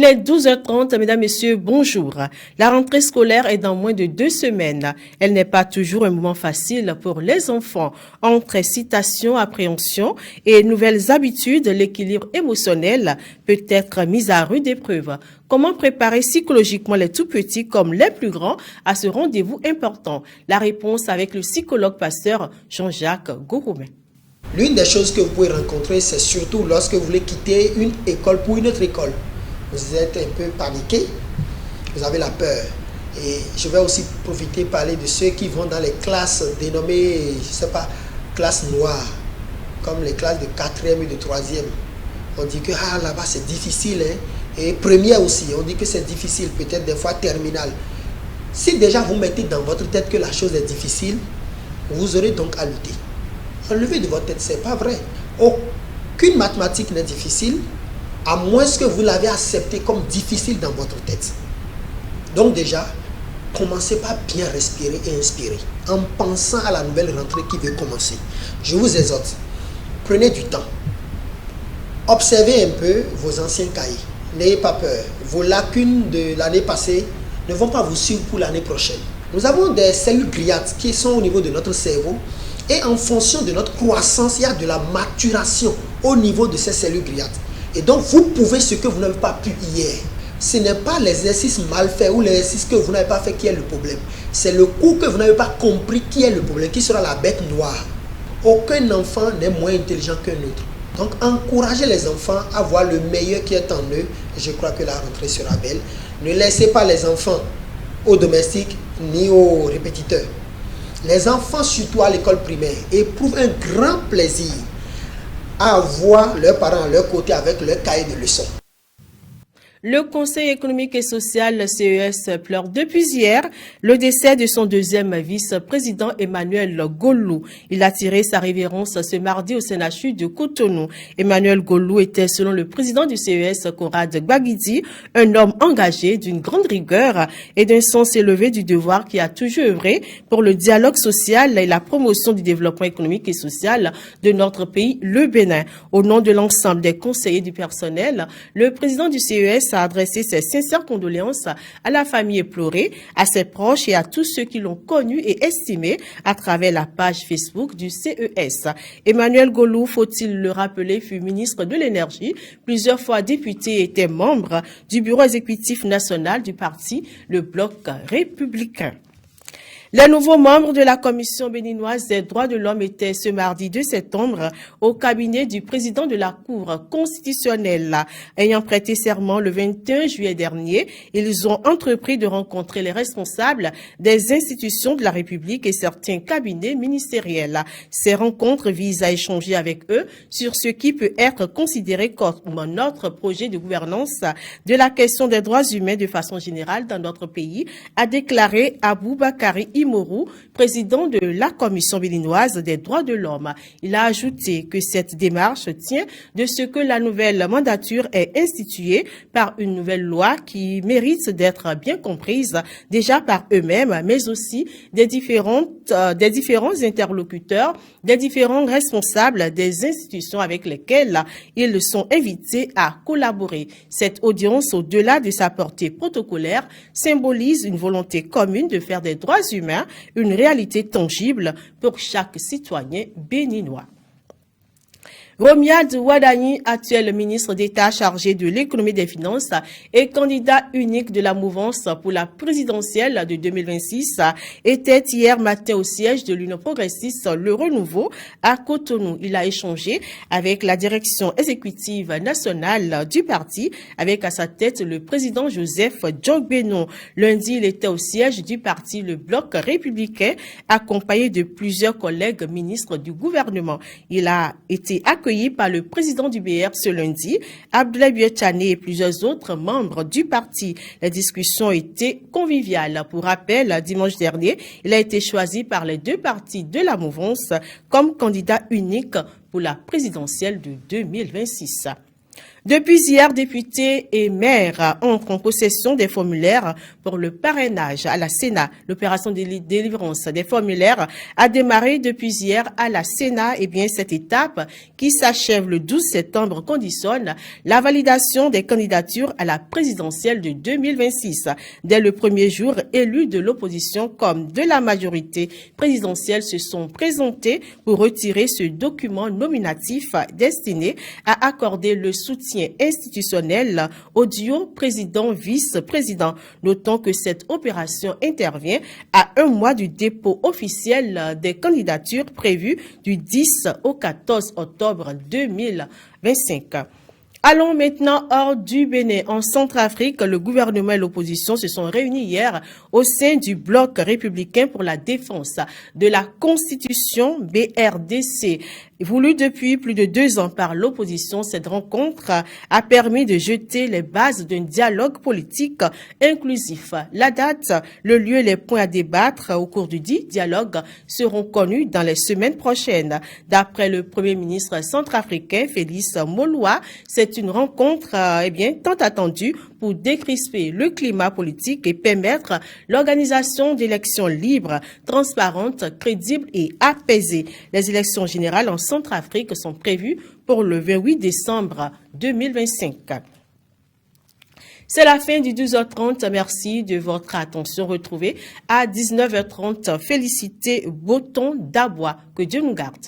Il est 12h30, mesdames, messieurs, bonjour. La rentrée scolaire est dans moins de 2 semaines. Elle n'est pas toujours un moment facile pour les enfants. Entre excitation, appréhension et nouvelles habitudes, l'équilibre émotionnel peut être mis à rude épreuve. Comment préparer psychologiquement les tout-petits comme les plus grands à ce rendez-vous important? La réponse avec le psychologue pasteur Jean-Jacques Goroumet. L'une des choses que vous pouvez rencontrer, c'est surtout lorsque vous voulez quitter une école pour une autre école. Vous êtes un peu paniqué, vous avez la peur. Et je vais aussi profiter de parler de ceux qui vont dans les classes dénommées, je ne sais pas, classes noires, comme les classes de 4e et de 3e. On dit que là-bas c'est difficile, hein? Et première aussi, on dit que c'est difficile, peut-être des fois terminale. Si déjà vous mettez dans votre tête que la chose est difficile, vous aurez donc à lutter. Enlevez de votre tête, ce n'est pas vrai. Aucune mathématique n'est difficile, à moins que vous l'avez accepté comme difficile dans votre tête. Donc déjà, commencez par bien respirer et inspirer, en pensant à la nouvelle rentrée qui veut commencer. Je vous exhorte, prenez du temps. Observez un peu vos anciens cahiers. N'ayez pas peur. Vos lacunes de l'année passée ne vont pas vous suivre pour l'année prochaine. Nous avons des cellules gliales qui sont au niveau de notre cerveau. Et en fonction de notre croissance, il y a de la maturation au niveau de ces cellules gliales. Et donc, vous pouvez ce que vous n'avez pas pu hier. Ce n'est pas l'exercice mal fait ou l'exercice que vous n'avez pas fait qui est le problème. C'est le cours que vous n'avez pas compris qui est le problème, qui sera la bête noire. Aucun enfant n'est moins intelligent qu'un autre. Donc, encouragez les enfants à voir le meilleur qui est en eux. Et je crois que la rentrée sera belle. Ne laissez pas les enfants aux domestiques ni aux répétiteurs. Les enfants, surtout à l'école primaire, éprouvent un grand plaisir à voir leurs parents à leur côté avec leur cahier de leçons. Le Conseil économique et social, le CES, pleure depuis hier le décès de son deuxième vice-président Emmanuel Gollou. Il a tiré sa révérence ce mardi au CNHU de Cotonou. Emmanuel Gollou était, selon le président du CES, Conrad Gbagidi, un homme engagé d'une grande rigueur et d'un sens élevé du devoir qui a toujours œuvré pour le dialogue social et la promotion du développement économique et social de notre pays, le Bénin. Au nom de l'ensemble des conseillers du personnel, le président du CES a adressé ses sincères condoléances à la famille éplorée, à ses proches et à tous ceux qui l'ont connu et estimé à travers la page Facebook du CES. Emmanuel Gollou, faut-il le rappeler, fut ministre de l'Énergie, plusieurs fois député et était membre du bureau exécutif national du parti, le Bloc républicain. Les nouveaux membres de la Commission béninoise des droits de l'homme étaient ce mardi 2 septembre au cabinet du président de la Cour constitutionnelle. Ayant prêté serment le 21 juillet dernier, ils ont entrepris de rencontrer les responsables des institutions de la République et certains cabinets ministériels. Ces rencontres visent à échanger avec eux sur ce qui peut être considéré comme notre projet de gouvernance de la question des droits humains de façon générale dans notre pays, a déclaré Aboubakari Imourou, président de la Commission béninoise des droits de l'homme. Il a ajouté que cette démarche tient de ce que la nouvelle mandature est instituée par une nouvelle loi qui mérite d'être bien comprise déjà par eux-mêmes, mais aussi des différents interlocuteurs, des différents responsables des institutions avec lesquelles ils sont invités à collaborer. Cette audience, au-delà de sa portée protocolaire, symbolise une volonté commune de faire des droits humains une réalité tangible pour chaque citoyen béninois. Romiad Wadani, actuel ministre d'État chargé de l'économie et des finances et candidat unique de la mouvance pour la présidentielle de 2026, était hier matin au siège de l'Union progressiste Le Renouveau à Cotonou. Il a échangé avec la direction exécutive nationale du parti, avec à sa tête le président Joseph Djogbenon. Lundi, il était au siège du parti Le Bloc républicain, accompagné de plusieurs collègues ministres du gouvernement. Il a été accueilli par le président du BR ce lundi, Abdoulaye Biotchane, et plusieurs autres membres du parti. Les discussions étaient conviviales. Pour rappel, dimanche dernier, il a été choisi par les deux partis de la mouvance comme candidat unique pour la présidentielle de 2026. Depuis hier, députés et maires entrent en possession des formulaires pour le parrainage à la Sénat. L'opération de délivrance des formulaires a démarré depuis hier à la Sénat. Et bien, cette étape qui s'achève le 12 septembre conditionne la validation des candidatures à la présidentielle de 2026. Dès le premier jour, élus de l'opposition comme de la majorité présidentielle se sont présentés pour retirer ce document nominatif destiné à accorder le soutien institutionnel au duo président-vice-président. Notons que cette opération intervient à un mois du dépôt officiel des candidatures prévues du 10 au 14 octobre 2025. Allons maintenant hors du Bénin. En Centrafrique, le gouvernement et l'opposition se sont réunis hier au sein du bloc républicain pour la défense de la Constitution BRDC. Voulue depuis plus de 2 ans par l'opposition, cette rencontre a permis de jeter les bases d'un dialogue politique inclusif. La date, le lieu et les points à débattre au cours du dit dialogue seront connus dans les semaines prochaines. D'après le Premier ministre centrafricain Félix Moloua, c'est une rencontre tant attendue pour décrisper le climat politique et permettre l'organisation d'élections libres, transparentes, crédibles et apaisées. Les élections générales en Centrafrique sont prévues pour le 28 décembre 2025. C'est la fin du 12h30. Merci de votre attention. Retrouvée à 19h30. Félicité Boton d'Abois. Que Dieu nous garde.